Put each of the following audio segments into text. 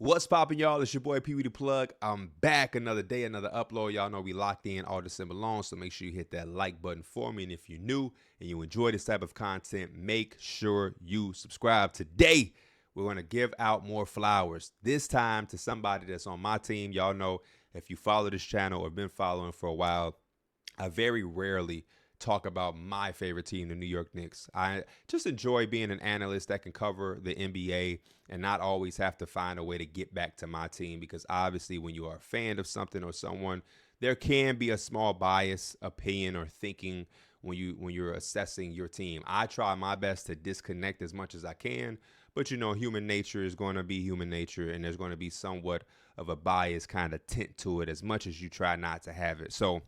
What's poppin', y'all? It's your boy Pee Wee the Plug. I'm back another day, another upload. Y'all know we locked in all December long, so make sure you hit that like button for me. And if you're new and you enjoy this type of content, make sure you subscribe. Today, we're going to give out more flowers. This time to somebody that's on my team. Y'all know if you follow this channel or been following for a while, I very rarely talk about my favorite team, the New York Knicks. I just enjoy being an analyst that can cover the NBA and not always have to find a way to get back to my team, because obviously when you are a fan of something or someone, there can be a small bias, opinion, or thinking when you're assessing your team. I try my best to disconnect as much as I can, but you know, human nature is going to be human nature, and there's going to be somewhat of a bias kind of tint to it, as much as you try not to have it. So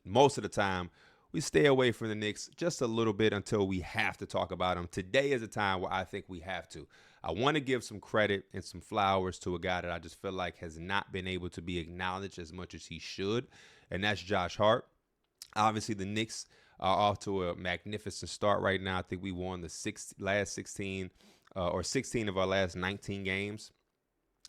most of the time, we stay away from the Knicks just a little bit until we have to talk about them. Today is a time where I think we have to. I want to give some credit and some flowers to a guy that I just feel like has not been able to be acknowledged as much as he should, and that's Josh Hart. Obviously, the Knicks are off to a magnificent start right now. I think we won the last 16 or 16 of our last 19 games.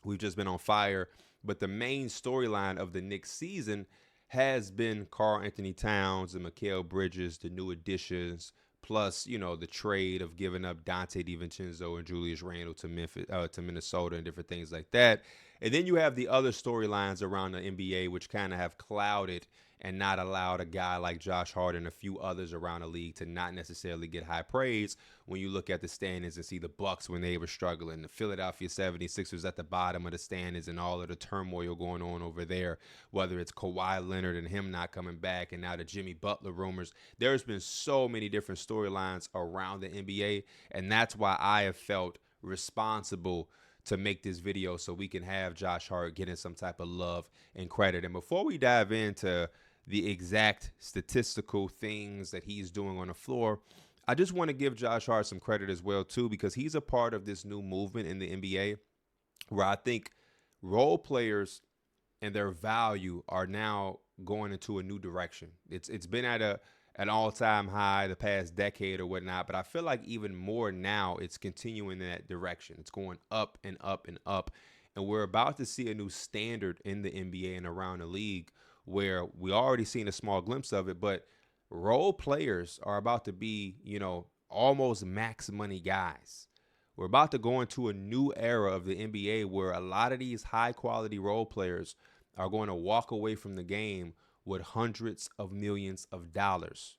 We've just been on fire. But the main storyline of the Knicks season has been Karl Anthony Towns and Mikal Bridges, the new additions, plus, you know, the trade of giving up Dante DiVincenzo and Julius Randle to Minnesota and different things like that. And then you have the other storylines around the NBA, which kind of have clouded and not allowed a guy like Josh Hart and a few others around the league to not necessarily get high praise when you look at the standings and see the Bucks when they were struggling, the Philadelphia 76ers at the bottom of the standings, and all of the turmoil going on over there, whether it's Kawhi Leonard and him not coming back, and now the Jimmy Butler rumors. There's been so many different storylines around the NBA, and that's why I have felt responsible to make this video so we can have Josh Hart getting some type of love and credit. And before we dive into the exact statistical things that he's doing on the floor, I just want to give Josh Hart some credit as well too, because he's a part of this new movement in the NBA where I think role players and their value are now going into a new direction. It's been at an all-time high the past decade or whatnot, but I feel like even more now it's continuing in that direction. It's going up and up and up, and we're about to see a new standard in the NBA and around the league where we already seen a small glimpse of it, but role players are about to be, you know, almost max money guys. We're about to go into a new era of the NBA where a lot of these high quality role players are going to walk away from the game with hundreds of millions of dollars.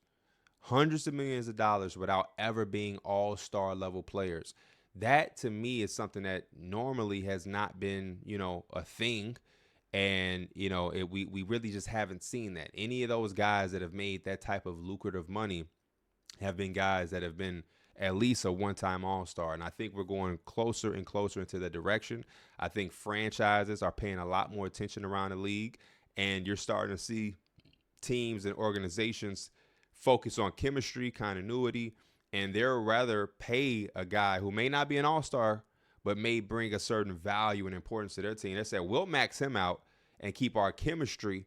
Hundreds of millions of dollars without ever being all-star level players. That to me is something that normally has not been, you know, a thing. And, you know, we really just haven't seen that. Any of those guys that have made that type of lucrative money have been guys that have been at least a one-time all-star. And I think we're going closer and closer into that direction. I think franchises are paying a lot more attention around the league. And you're starting to see teams and organizations focus on chemistry, continuity, and they'll rather pay a guy who may not be an all-star but may bring a certain value and importance to their team. They said, we'll max him out and keep our chemistry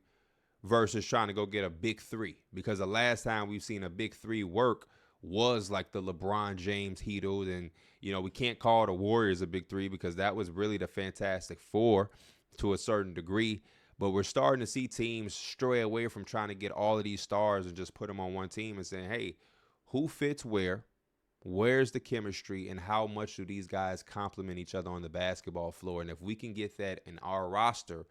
versus trying to go get a big three. Because the last time we've seen a big three work was like the LeBron James Heat. And, you know, we can't call the Warriors a big three because that was really the Fantastic Four to a certain degree. But we're starting to see teams stray away from trying to get all of these stars and just put them on one team and saying, hey, who fits where? Where's the chemistry, and how much do these guys complement each other on the basketball floor? And if we can get that in our roster,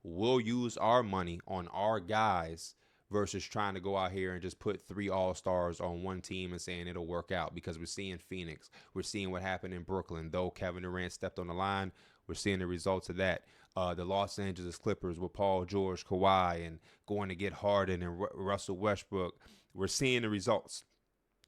we'll use our money on our guys versus trying to go out here and just put 3 all-stars on one team and saying it'll work out. Because we're seeing Phoenix. We're seeing what happened in Brooklyn. Though Kevin Durant stepped on the line, we're seeing the results of that. The Los Angeles Clippers with Paul George, Kawhi, and going to get Harden and Russell Westbrook. We're seeing the results.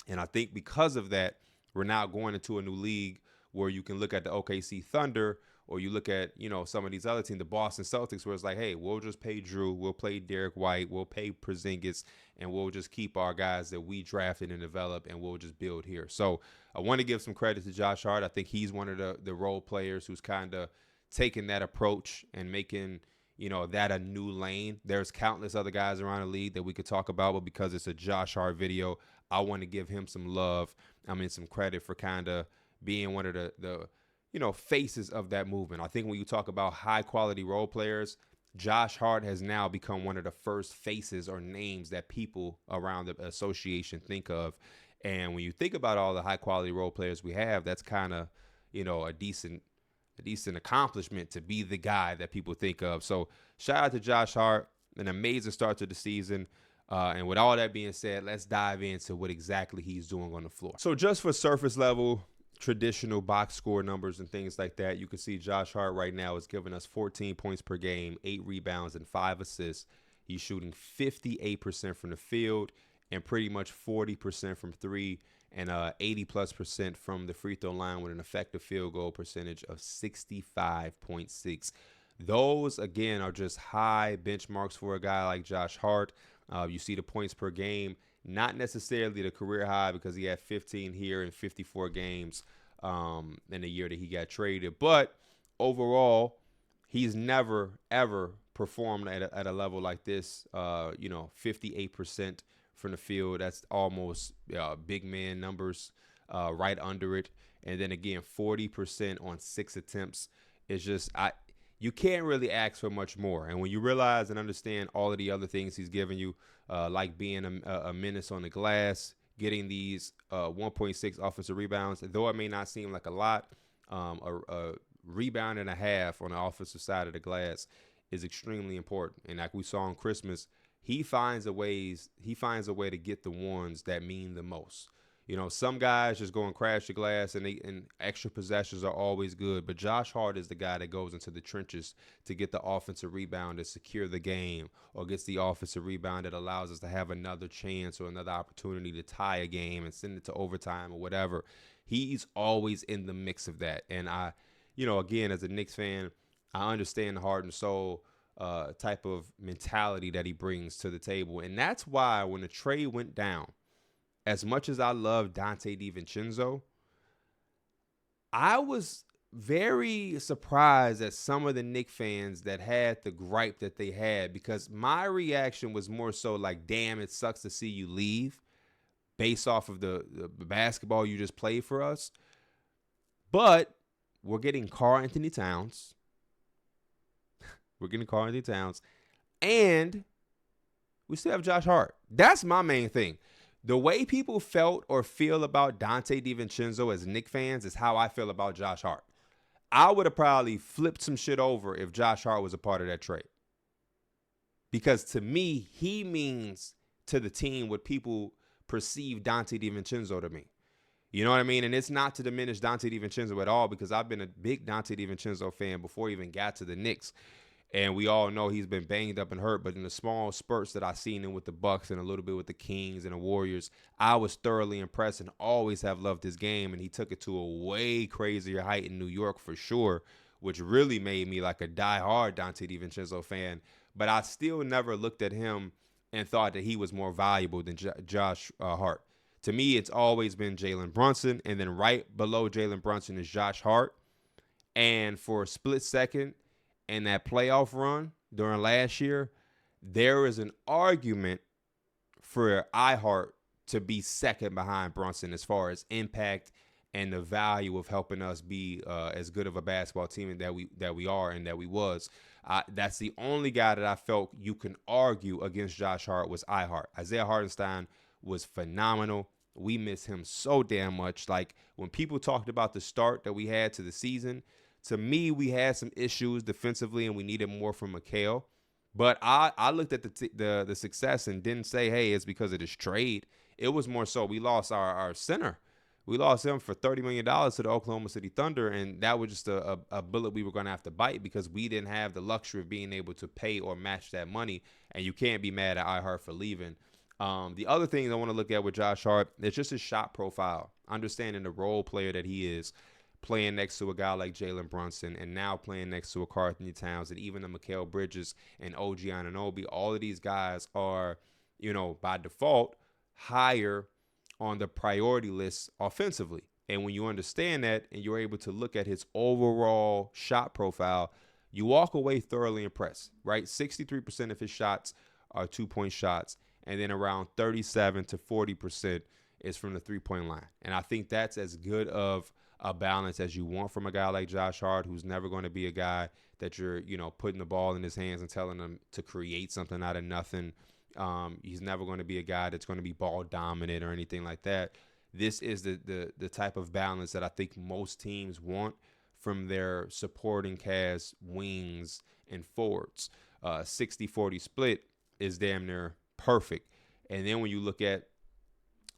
And I think because of that, we're now going into a new league where you can look at the OKC Thunder, or you look at, you know, some of these other teams, the Boston Celtics, where it's like, hey, we'll just pay Drew, we'll pay Derek White, we'll pay Porzingis, and we'll just keep our guys that we drafted and developed, and we'll just build here. So I want to give some credit to Josh Hart. I think he's one of the role players who's kind of taking that approach and making, you know, that a new lane. There's countless other guys around the league that we could talk about, but because it's a Josh Hart video, I want to give him some love. I mean, some credit for kind of being one of the faces of that movement. I think when you talk about high quality role players, Josh Hart has now become one of the first faces or names that people around the association think of. And when you think about all the high quality role players we have, that's kind of, a decent accomplishment to be the guy that people think of. So shout out to Josh Hart, an amazing start to the season. And with all that being said, let's dive into what exactly he's doing on the floor. So just for surface level, traditional box score numbers and things like that, you can see Josh Hart right now is giving us 14 points per game, 8 rebounds, and 5 assists. He's shooting 58% from the field and pretty much 40% from three, and 80+% from the free throw line with an effective field goal percentage of 65.6. Those, again, are just high benchmarks for a guy like Josh Hart. You see the points per game, not necessarily the career high because he had 15 here in 54 games in the year that he got traded. But overall, he's never, ever performed at a level like this. 58% from the field. That's almost big man numbers right under it. And then again, 40% on 6 attempts. It's just you can't really ask for much more. And when you realize and understand all of the other things he's given you, like being a menace on the glass, getting these 1.6 offensive rebounds, though it may not seem like a lot, a rebound and a half on the offensive side of the glass is extremely important. And like we saw on Christmas, he finds a way to get the ones that mean the most. Some guys just go and crash the glass, and extra possessions are always good. But Josh Hart is the guy that goes into the trenches to get the offensive rebound to secure the game, or gets the offensive rebound that allows us to have another chance or another opportunity to tie a game and send it to overtime or whatever. He's always in the mix of that. And again, as a Knicks fan, I understand the heart and soul type of mentality that he brings to the table. And that's why when the trade went down, as much as I love Dante DiVincenzo, I was very surprised at some of the Knicks fans that had the gripe that they had, because my reaction was more so like, damn, it sucks to see you leave based off of the basketball you just played for us. But we're getting Karl-Anthony Towns. And we still have Josh Hart. That's my main thing. The way people felt or feel about Dante DiVincenzo as Knicks fans is how I feel about Josh Hart. I would have probably flipped some shit over if Josh Hart was a part of that trade. Because to me, he means to the team what people perceive Dante DiVincenzo to mean. You know what I mean? And it's not to diminish Dante DiVincenzo at all, because I've been a big Dante DiVincenzo fan before he even got to the Knicks. And we all know he's been banged up and hurt, but in the small spurts that I've seen him with the Bucks and a little bit with the Kings and the Warriors, I was thoroughly impressed and always have loved his game. And he took it to a way crazier height in New York for sure, which really made me like a diehard Dante DiVincenzo fan. But I still never looked at him and thought that he was more valuable than Josh Hart. To me, it's always been Jalen Brunson, and then right below Jalen Brunson is Josh Hart. And for a split second, in that playoff run during last year, there is an argument for Hart to be second behind Brunson as far as impact and the value of helping us be as good of a basketball team that we are and that we was. That's the only guy that I felt you can argue against Josh Hart was Hart. Isaiah Hartenstein was phenomenal. We miss him so damn much. Like, when people talked about the start that we had to the season, to me, we had some issues defensively and we needed more from Mikal. But I looked at the success and didn't say, hey, it's because of this trade. It was more so we lost our center. We lost him for $30 million to the Oklahoma City Thunder, and that was just a bullet we were going to have to bite because we didn't have the luxury of being able to pay or match that money, and you can't be mad at Hart for leaving. The other thing I want to look at with Josh Hart is just his shot profile, understanding the role player that he is, playing next to a guy like Jalen Brunson and now playing next to a Karl-Anthony Towns and even a Mikal Bridges and OG Anunoby. All of these guys are, by default, higher on the priority list offensively. And when you understand that and you're able to look at his overall shot profile, you walk away thoroughly impressed, right? 63% of his shots are two-point shots, and then around 37 to 40% is from the three-point line. And I think that's as good of a balance as you want from a guy like Josh Hart, who's never going to be a guy that you're, putting the ball in his hands and telling him to create something out of nothing. He's never going to be a guy that's going to be ball dominant or anything like that. This is the type of balance that I think most teams want from their supporting cast, wings, and forwards. 60-40 split is damn near perfect. And then when you look at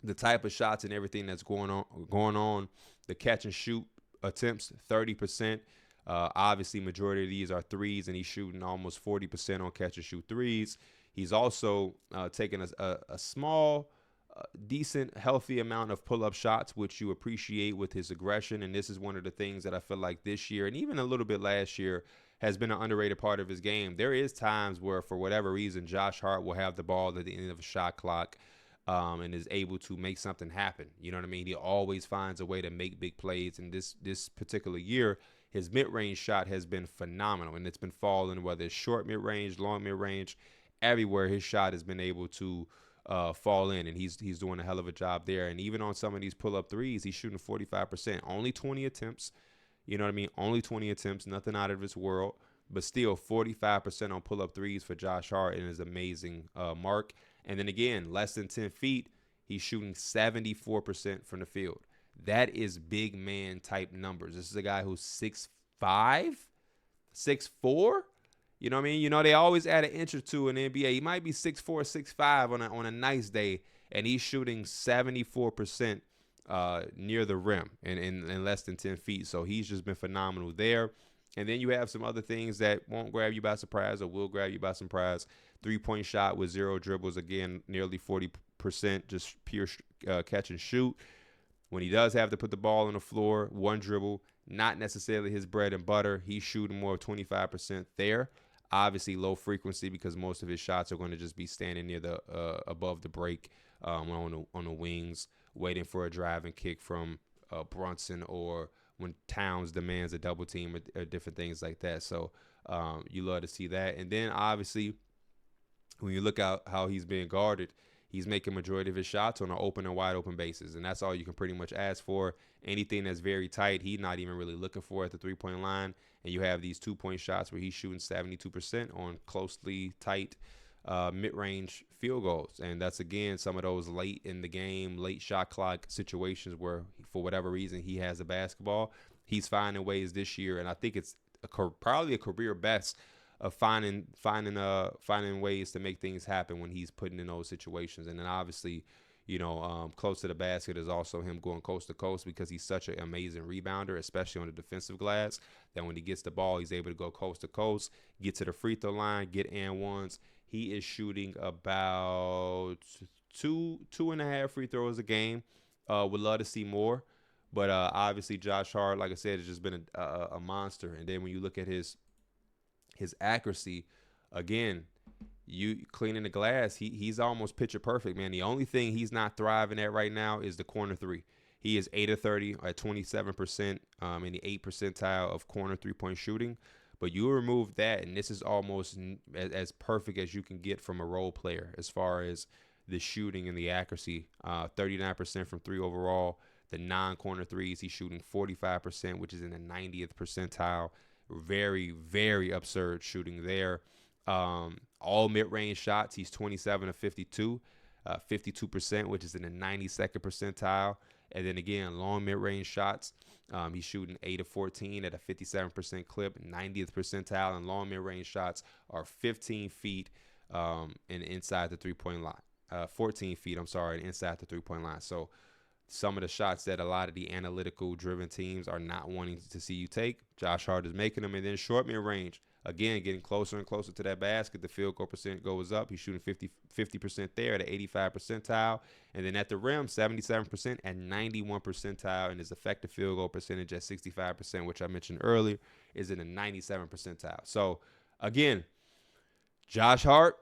the type of shots and everything that's going on, the catch and shoot attempts, 30%. Obviously, majority of these are threes, and he's shooting almost 40% on catch and shoot threes. He's also taking a small, decent, healthy amount of pull-up shots, which you appreciate with his aggression. And this is one of the things that I feel like this year, and even a little bit last year, has been an underrated part of his game. There is times where, for whatever reason, Josh Hart will have the ball at the end of a shot clock and is able to make something happen. You know what I mean? He always finds a way to make big plays. And this particular year, his mid-range shot has been phenomenal. And it's been falling, whether it's short mid-range, long mid-range, everywhere his shot has been able to fall in. And he's doing a hell of a job there. And even on some of these pull-up threes, he's shooting 45%. Only 20 attempts. You know what I mean? Only 20 attempts, nothing out of this world, but still 45% on pull-up threes for Josh Hart and his amazing mark. And then again, less than 10 feet, he's shooting 74% from the field. That is big man type numbers. This is a guy who's 6'5", 6'4". You know what I mean? They always add an inch or two in the NBA. He might be 6'4", 6'5" on a nice day, and he's shooting 74% near the rim and in less than 10 feet. So he's just been phenomenal there. And then you have some other things that won't grab you by surprise or will grab you by surprise. 3-point shot with 0 dribbles, again, nearly 40%, just pure catch and shoot. When he does have to put the ball on the floor, 1 dribble, not necessarily his bread and butter. He's shooting more of 25% there. Obviously low frequency because most of his shots are going to just be standing near the above the break on the wings, waiting for a drive and kick from Brunson, or when Towns demands a double team, or different things like that. So you love to see that. And then obviously when you look at how he's being guarded, he's making majority of his shots on an open and wide open basis. And that's all you can pretty much ask for. Anything that's very tight, he's not even really looking for at the 3-point line. And you have these 2-point shots where he's shooting 72% on closely tight mid-range field goals. And that's, again, some of those late in the game, late shot clock situations where, for whatever reason, he has the basketball. He's finding ways this year, and I think it's probably a career best of finding ways to make things happen when he's putting in those situations. And then obviously, close to the basket is also him going coast to coast, because he's such an amazing rebounder, especially on the defensive glass, that when he gets the ball, he's able to go coast to coast, get to the free throw line, get and ones. He is shooting about two and a half free throws a game. Would love to see more. But obviously Josh Hart, like I said, has just been a monster. And then when you look at his accuracy, again, you cleaning the glass, he's almost picture perfect, man. The only thing he's not thriving at right now is the corner three. He is 8 of 30 at 27% in the 8th percentile of corner 3-point shooting. But you remove that, and this is almost as perfect as you can get from a role player as far as the shooting and the accuracy. 39% from 3 overall. The non-corner threes, he's shooting 45%, which is in the 90th percentile. Very, very absurd shooting there. All mid-range shots, he's 27 of 52, 52%, which is in the 92nd percentile. And then again, long mid-range shots, he's shooting 8 of 14 at a 57% clip, 90th percentile. And long mid-range shots are 15 feet and inside the 3-point line. 14 feet, inside the 3-point line. So some of the shots that a lot of the analytical driven teams are not wanting to see you take, Josh Hart is making them. And then short mid-range, again, getting closer and closer to that basket. The field goal percent goes up. He's shooting 50% there at the 85th percentile. And then at the rim, 77% at 91st percentile. And his effective field goal percentage at 65%, which I mentioned earlier, is in the 97th percentile. So, again, Josh Hart,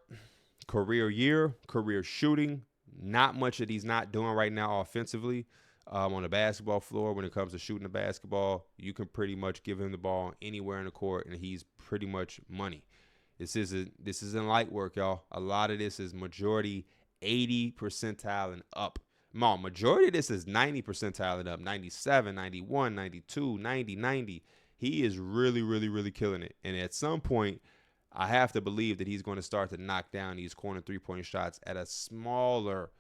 career year, career shooting. Not much that he's not doing right now offensively on the basketball floor. When it comes to shooting the basketball, you can pretty much give him the ball anywhere in the court, and he's pretty much money. This isn't light work, y'all. A lot of this is majority 80 percentile and up Majority of this is 90 percentile and up, 97, 91, 92, 90, 90. He is really, really, really killing it. And at some point, I have to believe that he's going to start to knock down these corner three-point shots at a smaller,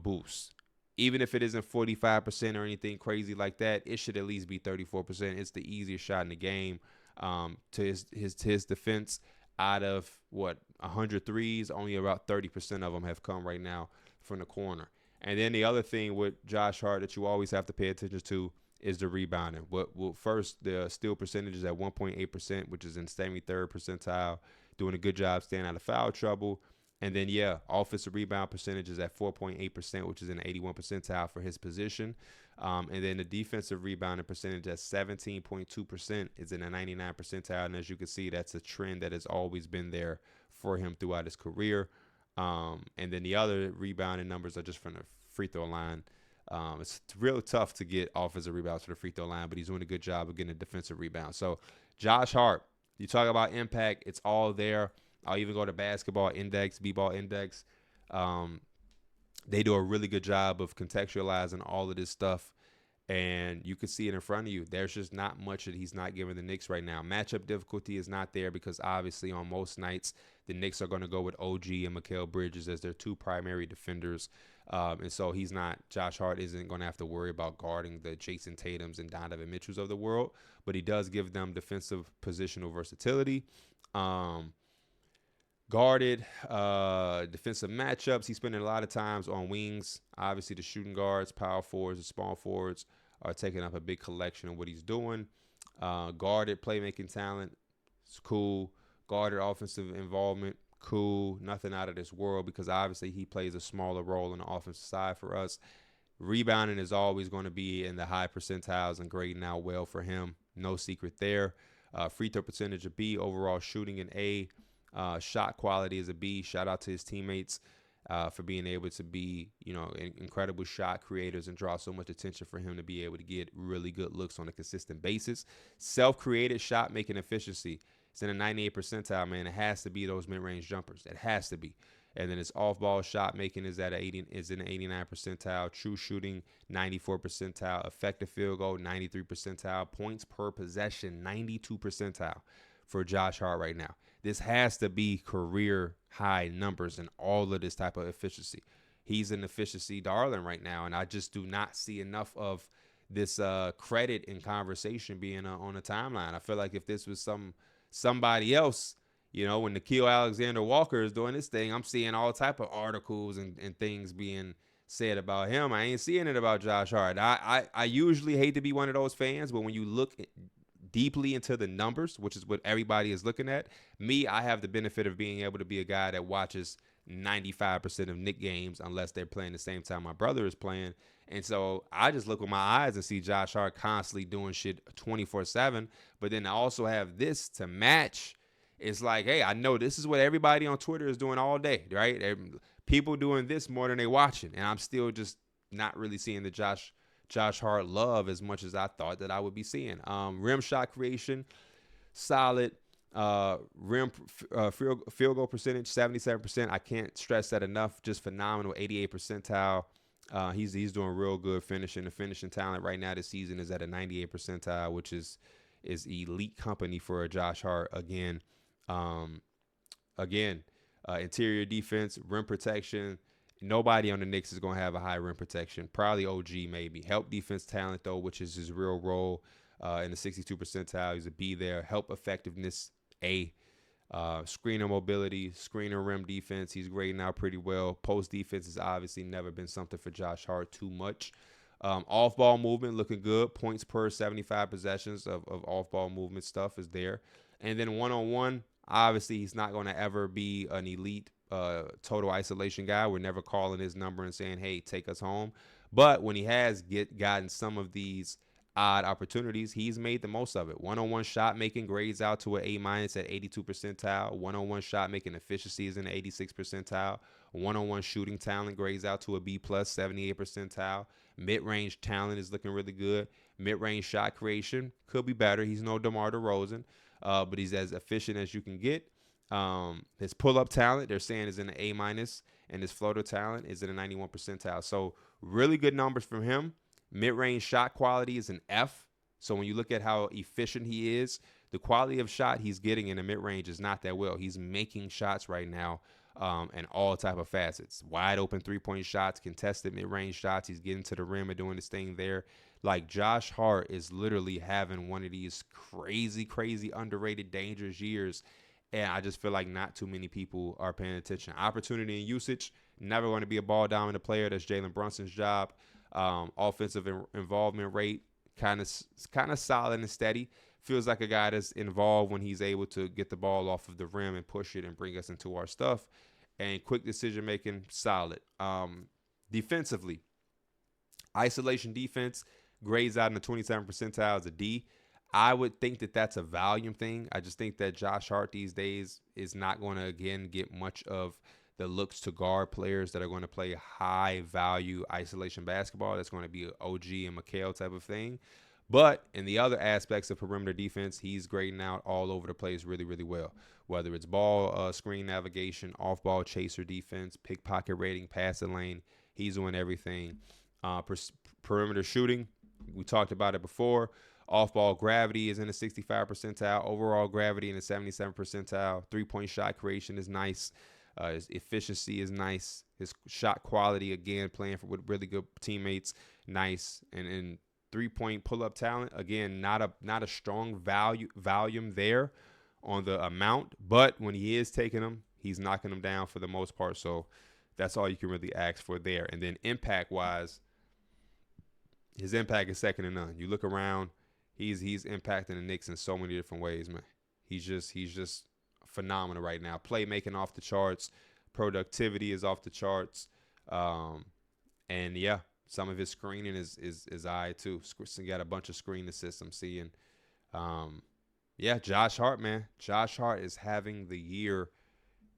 boost. Even if it isn't 45% or anything crazy like that, it should at least be 34%. It's the easiest shot in the game. To his defense, out of 100 threes, only about 30% of them have come right now from the corner. And then the other thing with Josh Hart that you always have to pay attention to is the rebounding. Well, first, the steal percentage is at 1.8%, which is in 73rd percentile, doing a good job staying out of foul trouble. And then, offensive rebound percentage is at 4.8%, which is in 81st percentile for his position. And then the defensive rebounding percentage at 17.2% is in the 99th percentile. And as you can see, that's a trend that has always been there for him throughout his career. And then the other rebounding numbers are just from the free throw line. It's real tough to get offensive rebounds for the free throw line, but he's doing a good job of getting a defensive rebound. So Josh Hart, you talk about impact, it's all there. I'll even go to basketball index, b-ball index. They do a really good job of contextualizing all of this stuff, and you can see it in front of you. There's just not much that he's not giving the Knicks right now. Matchup difficulty is not there because obviously on most nights the Knicks are going to go with OG and Mikal Bridges as their two primary defenders. And so Josh Hart isn't going to have to worry about guarding the Jason Tatums and Donovan Mitchells of the world, but he does give them defensive positional versatility. Guarded defensive matchups. He's spending a lot of times on wings. Obviously, the shooting guards, power forwards, and small forwards are taking up a big collection of what he's doing. Guarded playmaking talent, it's cool. Guarded offensive involvement, cool. Nothing out of this world because obviously he plays a smaller role on the offensive side for us. Rebounding is always going to be in the high percentiles and grading out well for him. No secret there. Free throw percentage a B. Overall shooting an A. Shot quality is a B. Shout out to his teammates for being able to be, incredible shot creators and draw so much attention for him to be able to get really good looks on a consistent basis. Self-created shot making efficiency. It's in the 98th percentile, man. It has to be those mid-range jumpers. It has to be. And then its off-ball shot making is in the 89th percentile. True shooting, 94th percentile. Effective field goal, 93rd percentile. Points per possession, 92nd percentile for Josh Hart right now. This has to be career high numbers in all of this type of efficiency. He's an efficiency darling right now, and I just do not see enough of this credit and conversation being on the timeline. I feel like if this was somebody else, when Nickeil Alexander-Walker is doing this thing, I'm seeing all type of articles and things being said about him. I ain't seeing it about Josh Hart. I usually hate to be one of those fans, but when you look deeply into the numbers, which is what everybody is looking at, I have the benefit of being able to be a guy that watches 95% of Knick games unless they're playing the same time my brother is playing. And so I just look with my eyes and see Josh Hart constantly doing shit 24/7. But then I also have this to match. It's like, hey, I know this is what everybody on Twitter is doing all day, right? People doing this more than they watching. And I'm still just not really seeing the Josh Hart love as much as I thought that I would be seeing. Rim shot creation, solid. Rim field goal percentage, 77%. I can't stress that enough. Just phenomenal, 88th percentile. He's doing real good finishing. The finishing talent right now this season is at a 98th percentile, which is elite company for a Josh Hart. Interior defense, rim protection. Nobody on the Knicks is going to have a high rim protection. Probably OG maybe. Help defense talent, though, which is his real role in the 62nd percentile. He's a B there. Help effectiveness, A. Screener mobility, screener rim defense. He's grading out pretty well. Post defense has obviously never been something for Josh Hart too much. Off-ball movement looking good. Points per 75 possessions of off-ball movement stuff is there. And then one-on-one, obviously he's not going to ever be an elite total isolation guy. We're never calling his number and saying, hey, take us home. But when he has gotten some of these odd opportunities, he's made the most of it. One-on-one shot making grades out to an A- at 82nd percentile. One-on-one shot making efficiency is in the 86th percentile. One-on-one shooting talent grades out to a B+, 78th percentile. Mid-range talent is looking really good. Mid-range shot creation could be better. He's no DeMar DeRozan, but he's as efficient as you can get. His pull-up talent, they're saying, is in the A-. and his floater talent is in a 91 percentile. So really good numbers from him. Mid-range shot quality is an F. So when you look at how efficient he is, the quality of shot he's getting in the mid-range is not that well. He's making shots right now and all type of facets. Wide open three-point shots, contested mid-range shots. He's getting to the rim and doing his thing there. Like, Josh Hart is literally having one of these crazy, crazy underrated, dangerous years. And I just feel like not too many people are paying attention. Opportunity and usage, never going to be a ball-dominant player. That's Jalen Brunson's job. Offensive involvement rate, kind of solid and steady. Feels like a guy that's involved when he's able to get the ball off of the rim and push it and bring us into our stuff. And quick decision-making, solid. Defensively, isolation defense grades out in the 27th percentile as a D. I would think that that's a volume thing. I just think that Josh Hart these days is not going to, again, get much of the looks to guard players that are going to play high-value isolation basketball. That's going to be an OG and McHale type of thing. But in the other aspects of perimeter defense, he's grading out all over the place really, really well. Whether it's ball screen navigation, off-ball chaser defense, pickpocket rating, passing lane, he's doing everything. Perimeter shooting, we talked about it before. Off-ball gravity is in the 65 percentile. Overall gravity in the 77 percentile. Three-point shot creation is nice. His efficiency is nice. His shot quality, again, playing with really good teammates, nice. And three-point pull-up talent, again, not a strong volume there on the amount, but when he is taking them, he's knocking them down for the most part. So that's all you can really ask for there. And then impact-wise, his impact is second to none. You look around, he's impacting the Knicks in so many different ways, man. He's just phenomenal right now. Playmaking off the charts, productivity is off the charts, and yeah, some of his screening is eye too. He got a bunch of screen assists I'm seeing. Yeah, Josh Hart, man. Josh Hart is having the year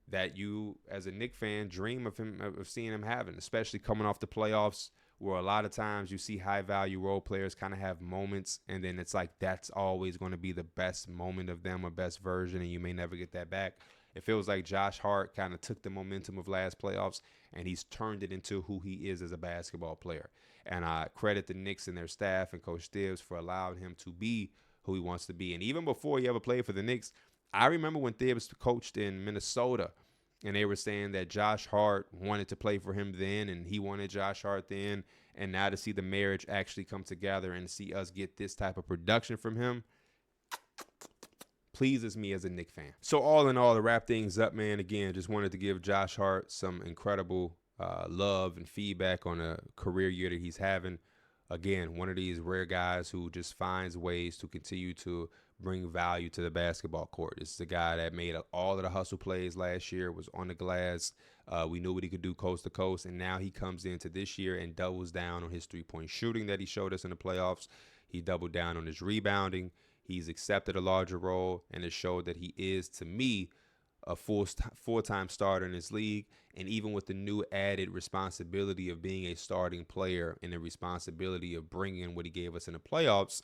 that you, as a Knicks fan, dream of seeing him having, especially coming off the playoffs, where a lot of times you see high-value role players kind of have moments, and then it's like that's always going to be the best moment of them or best version, and you may never get that back. It feels like Josh Hart kind of took the momentum of last playoffs, and he's turned it into who he is as a basketball player. And I credit the Knicks and their staff and Coach Tibbs for allowing him to be who he wants to be. And even before he ever played for the Knicks, I remember when Tibbs coached in Minnesota, and they were saying that Josh Hart wanted to play for him then, and he wanted Josh Hart then. And now to see the marriage actually come together and see us get this type of production from him pleases me as a Knicks fan. So all in all, to wrap things up, man, again, just wanted to give Josh Hart some incredible love and feedback on a career year that he's having. Again, one of these rare guys who just finds ways to continue to bring value to the basketball court. This is a guy that made all of the hustle plays last year, was on the glass. We knew what he could do coast to coast, and now he comes into this year and doubles down on his three-point shooting that he showed us in the playoffs. He doubled down on his rebounding. He's accepted a larger role, and it showed that he is, to me, a full-time starter in this league. And even with the new added responsibility of being a starting player and the responsibility of bringing what he gave us in the playoffs,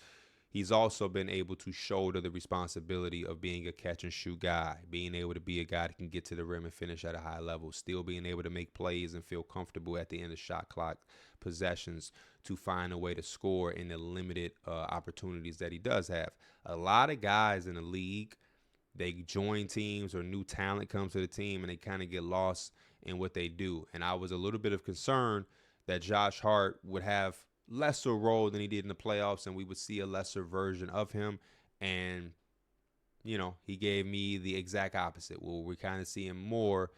he's also been able to shoulder the responsibility of being a catch-and-shoot guy, being able to be a guy that can get to the rim and finish at a high level, still being able to make plays and feel comfortable at the end of shot clock possessions to find a way to score in the limited opportunities that he does have. A lot of guys in the league, they join teams or new talent comes to the team and they kind of get lost in what they do. And I was a little bit of concern that Josh Hart would have lesser role than he did in the playoffs and we would see a lesser version of him. And, you know, he gave me the exact opposite. Well, we're kind of seeing more,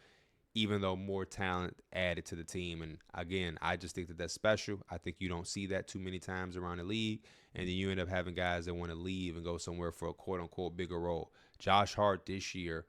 even though more talent added to the team. And again, I just think that that's special. I think you don't see that too many times around the league. And then you end up having guys that want to leave and go somewhere for a quote-unquote bigger role. Josh Hart this year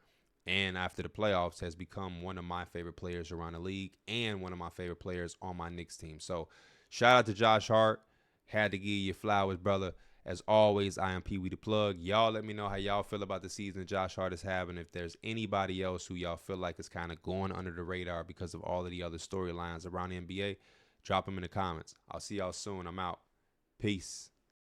and after the playoffs has become one of my favorite players around the league and one of my favorite players on my Knicks team. So shout out to Josh Hart. Had to give you flowers, brother. As always, I am Pee Wee the Plug. Y'all let me know how y'all feel about the season Josh Hart is having. If there's anybody else who y'all feel like is kind of going under the radar because of all of the other storylines around the NBA, drop them in the comments. I'll see y'all soon. I'm out. Peace.